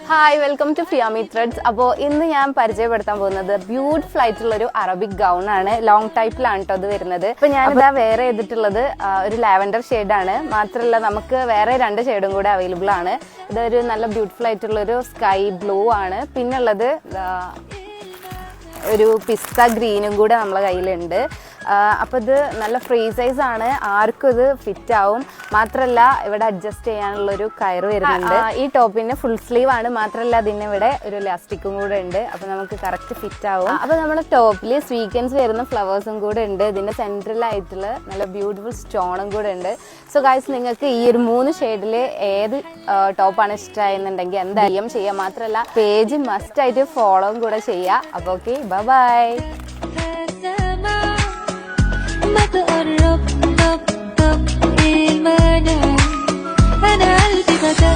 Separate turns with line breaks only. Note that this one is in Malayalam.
Hi, welcome to Fiyami threads. അപ്പോൾ ഇന്ന് ഞാൻ പരിചയപ്പെടുത്താൻ പോകുന്നത് ബ്യൂട്ടിഫുൾ ആയിട്ടുള്ള ഒരു അറബിക് ഗൗൺ ആണ്. ലോങ് ടൈപ്പിലാണ് കേട്ടോ അത് വരുന്നത്. അപ്പോൾ ഞാനിതാ വേറെ ചെയ്തിട്ടുള്ളത് ഒരു ലാവൻഡർ ഷെയ്ഡാണ്. മാത്രമല്ല നമുക്ക് വേറെ 2 ഷെയ്ഡും കൂടെ അവൈലബിൾ ആണ്. ഇതൊരു നല്ല ബ്യൂട്ടിഫുൾ ആയിട്ടുള്ളൊരു സ്കൈ ബ്ലൂ ആണ്. പിന്നുള്ളത് ഒരു പിസ്ത ഗ്രീനും കൂടെ നമ്മളെ കയ്യിലുണ്ട്. അപ്പോൾ ഇത് നല്ല ഫ്രീ സൈസ് ആണ്, ആർക്കും ഇത് ഫിറ്റ് ആവും. മാത്രമല്ല ഇവിടെ അഡ്ജസ്റ്റ് ചെയ്യാനുള്ളൊരു കയറ് വരുന്നുണ്ട്. ഈ ടോപ്പിന് ഫുൾ സ്ലീവ് ആണ്. മാത്രമല്ല അതിന് ഇവിടെ ഒരു ഇലാസ്റ്റിക്കും കൂടെ ഉണ്ട്. അപ്പോൾ നമുക്ക് കറക്റ്റ് ഫിറ്റ് ആവും. അപ്പോൾ നമ്മുടെ ടോപ്പിൽ സ്വീക്വൻസ് വരുന്ന ഫ്ലവേഴ്സും കൂടെ ഉണ്ട്. ഇതിൻ്റെ സെൻട്രലായിട്ടുള്ള നല്ല ബ്യൂട്ടിഫുൾ സ്റ്റോണും കൂടെ ഉണ്ട്. സോ ഗൈസ്, നിങ്ങൾക്ക് ഈ ഒരു 3 ഷെയ്ഡിൽ ഏത് ടോപ്പാണ് ഇഷ്ടമായെന്നുണ്ടെങ്കിൽ എന്തായാലും ചെയ്യാം. മാത്രമല്ല പേജ് മസ്റ്റ് ആയിട്ട് ഫോളോവും കൂടെ ചെയ്യുക. അപ്പോൾ ഓക്കെ, ബൈ.
ما تقرب طب المنام أنا قلبي بدأ